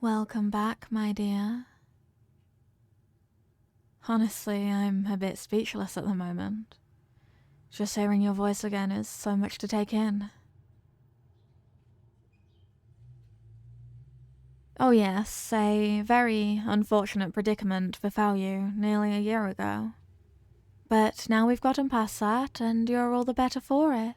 Welcome back, my dear. Honestly, I'm a bit speechless at the moment. Just hearing your voice again is so much to take in. Oh yes, a very unfortunate predicament befell you nearly a year ago. But now we've gotten past that, and you're all the better for it.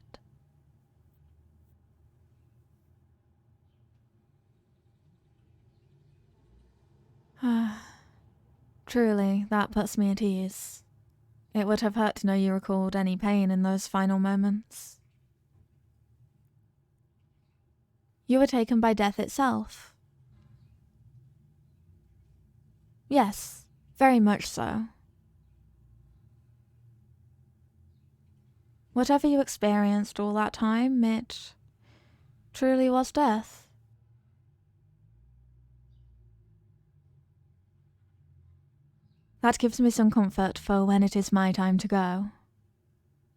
Truly, that puts me at ease. It would have hurt to know you recalled any pain in those final moments. You were taken by death itself. Yes, very much so. Whatever you experienced all that time, it truly was death. That gives me some comfort for when it is my time to go.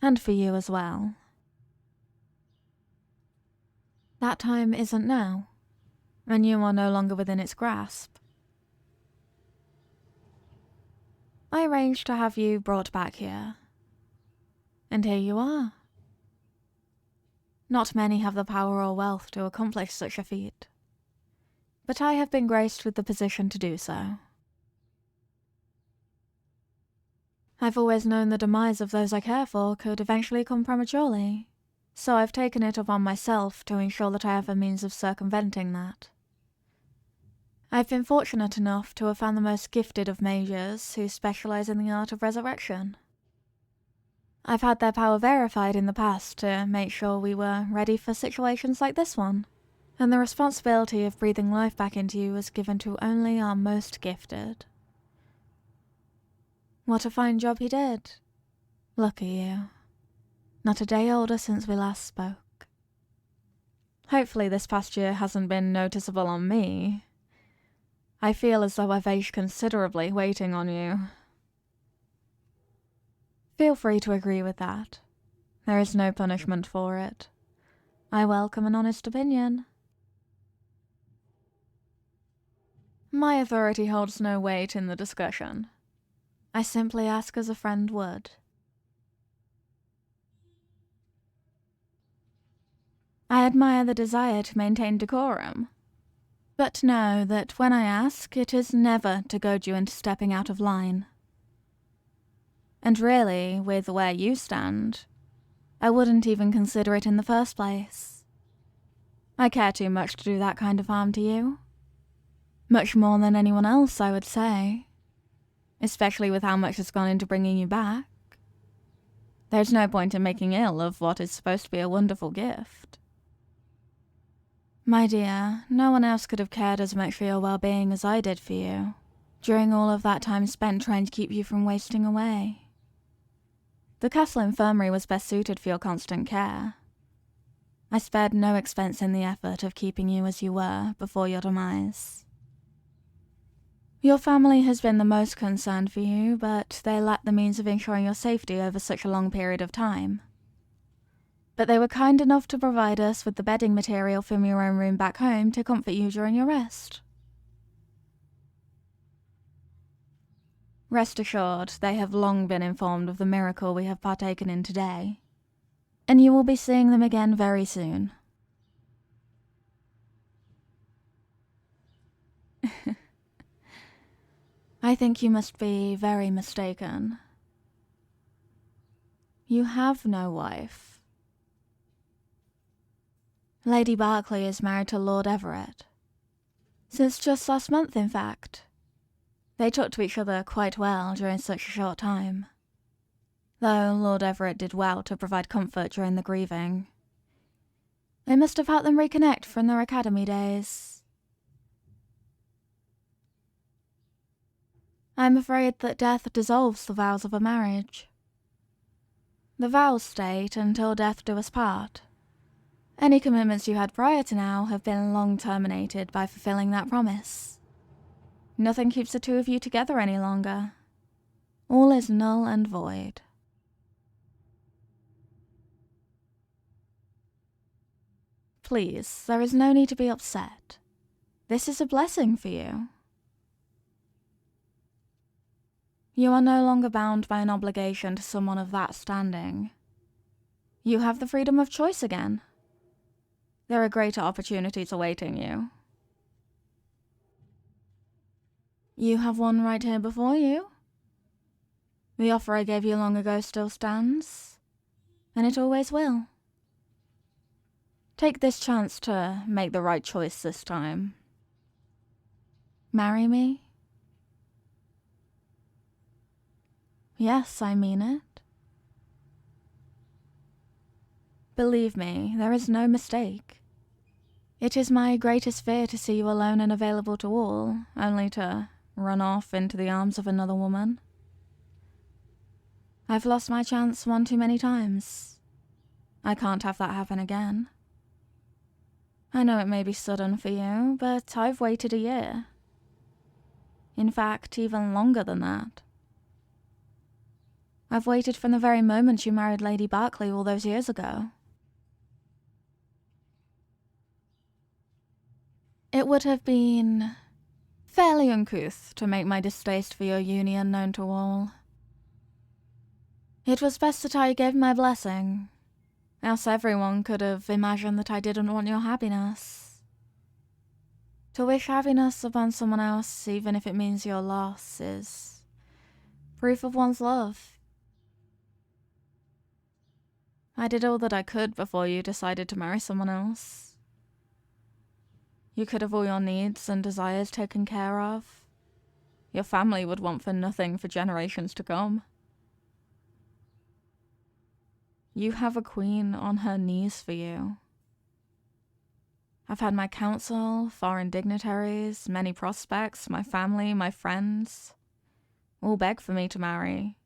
And for you as well. That time isn't now, and you are no longer within its grasp. I arranged to have you brought back here. And here you are. Not many have the power or wealth to accomplish such a feat, but I have been graced with the position to do so. I've always known the demise of those I care for could eventually come prematurely, so I've taken it upon myself to ensure that I have a means of circumventing that. I've been fortunate enough to have found the most gifted of mages who specialize in the art of resurrection. I've had their power verified in the past to make sure we were ready for situations like this one, and the responsibility of breathing life back into you was given to only our most gifted. What a fine job he did. Look at you. Not a day older since we last spoke. Hopefully this past year hasn't been noticeable on me. I feel as though I've aged considerably waiting on you. Feel free to agree with that. There is no punishment for it. I welcome an honest opinion. My authority holds no weight in the discussion. I simply ask as a friend would. I admire the desire to maintain decorum, but know that when I ask, it is never to goad you into stepping out of line. And really, with where you stand, I wouldn't even consider it in the first place. I care too much to do that kind of harm to you. Much more than anyone else, I would say. Especially with how much has gone into bringing you back. There's no point in making ill of what is supposed to be a wonderful gift. My dear, no one else could have cared as much for your well-being as I did for you, during all of that time spent trying to keep you from wasting away. The castle infirmary was best suited for your constant care. I spared no expense in the effort of keeping you as you were before your demise. Your family has been the most concerned for you, but they lacked the means of ensuring your safety over such a long period of time. But they were kind enough to provide us with the bedding material from your own room back home to comfort you during your rest. Rest assured, they have long been informed of the miracle we have partaken in today, and you will be seeing them again very soon. I think you must be very mistaken. You have no wife. Lady Berkeley is married to Lord Everett. Since just last month, in fact. They took to each other quite well during such a short time. Though Lord Everett did well to provide comfort during the grieving. They must have helped them reconnect from their academy days. I'm afraid that death dissolves the vows of a marriage. The vows state until death do us part. Any commitments you had prior to now have been long terminated by fulfilling that promise. Nothing keeps the two of you together any longer. All is null and void. Please, there is no need to be upset. This is a blessing for you. You are no longer bound by an obligation to someone of that standing. You have the freedom of choice again. There are greater opportunities awaiting you. You have one right here before you. The offer I gave you long ago still stands, and it always will. Take this chance to make the right choice this time. Marry me? Yes, I mean it. Believe me, there is no mistake. It is my greatest fear to see you alone and available to all, only to run off into the arms of another woman. I've lost my chance one too many times. I can't have that happen again. I know it may be sudden for you, but I've waited a year. In fact, even longer than that. I've waited from the very moment you married Lady Berkeley all those years ago. It would have been fairly uncouth to make my distaste for your union known to all. It was best that I gave my blessing, else everyone could have imagined that I didn't want your happiness. To wish happiness upon someone else, even if it means your loss, is proof of one's love. I did all that I could before you decided to marry someone else. You could have all your needs and desires taken care of. Your family would want for nothing for generations to come. You have a queen on her knees for you. I've had my council, foreign dignitaries, many prospects, my family, my friends, all beg for me to marry.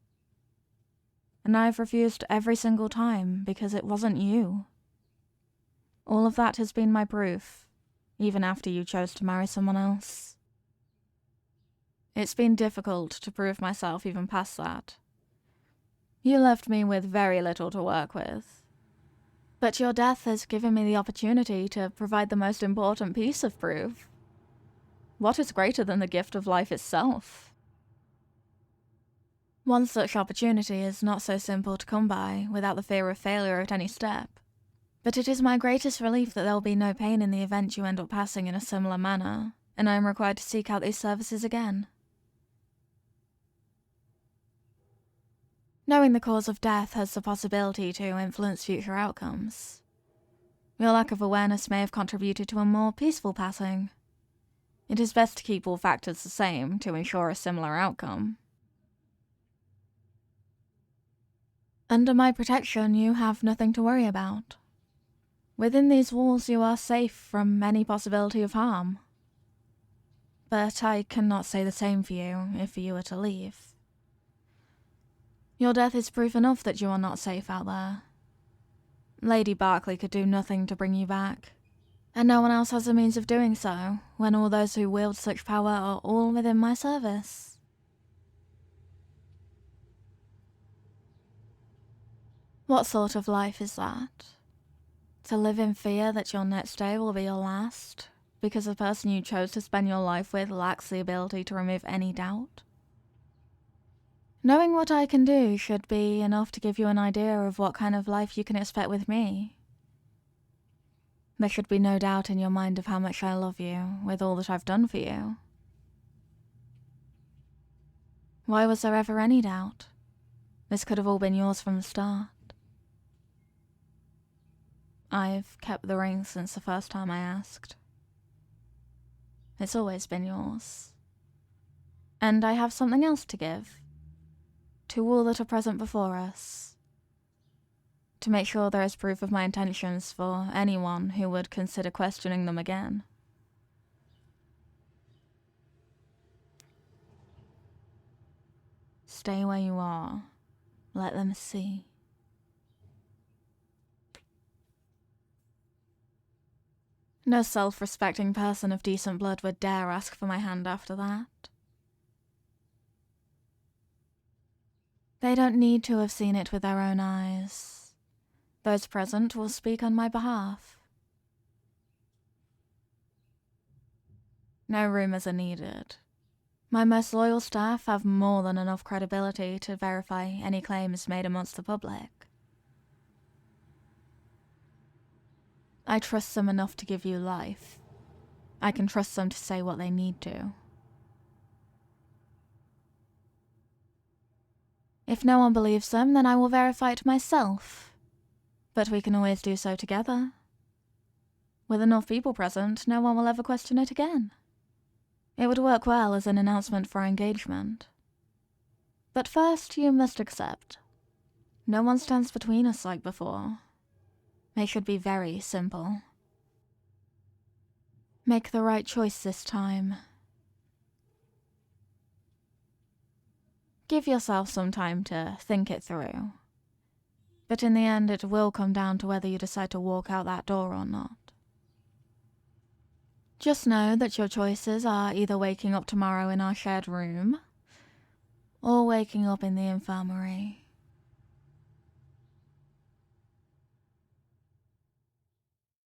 And I've refused every single time because it wasn't you. All of that has been my proof, even after you chose to marry someone else. It's been difficult to prove myself even past that. You left me with very little to work with. But your death has given me the opportunity to provide the most important piece of proof. What is greater than the gift of life itself? One such opportunity is not so simple to come by without the fear of failure at any step. But it is my greatest relief that there will be no pain in the event you end up passing in a similar manner, and I am required to seek out these services again. Knowing the cause of death has the possibility to influence future outcomes. Your lack of awareness may have contributed to a more peaceful passing. It is best to keep all factors the same to ensure a similar outcome. Under my protection, you have nothing to worry about. Within these walls, you are safe from any possibility of harm. But I cannot say the same for you if you were to leave. Your death is proof enough that you are not safe out there. Lady Berkeley could do nothing to bring you back, and no one else has the means of doing so when all those who wield such power are all within my service. What sort of life is that? To live in fear that your next day will be your last, because the person you chose to spend your life with lacks the ability to remove any doubt? Knowing what I can do should be enough to give you an idea of what kind of life you can expect with me. There should be no doubt in your mind of how much I love you, with all that I've done for you. Why was there ever any doubt? This could have all been yours from the start. I've kept the ring since the first time I asked. It's always been yours. And I have something else to give. To all that are present before us. To make sure there is proof of my intentions for anyone who would consider questioning them again. Stay where you are. Let them see. No self-respecting person of decent blood would dare ask for my hand after that. They don't need to have seen it with their own eyes. Those present will speak on my behalf. No rumours are needed. My most loyal staff have more than enough credibility to verify any claims made amongst the public. I trust them enough to give you life. I can trust them to say what they need to. If no one believes them, then I will verify it myself. But we can always do so together. With enough people present, no one will ever question it again. It would work well as an announcement for our engagement. But first, you must accept. No one stands between us like before. Make it be very simple. Make the right choice this time. Give yourself some time to think it through. But in the end, it will come down to whether you decide to walk out that door or not. Just know that your choices are either waking up tomorrow in our shared room, or waking up in the infirmary.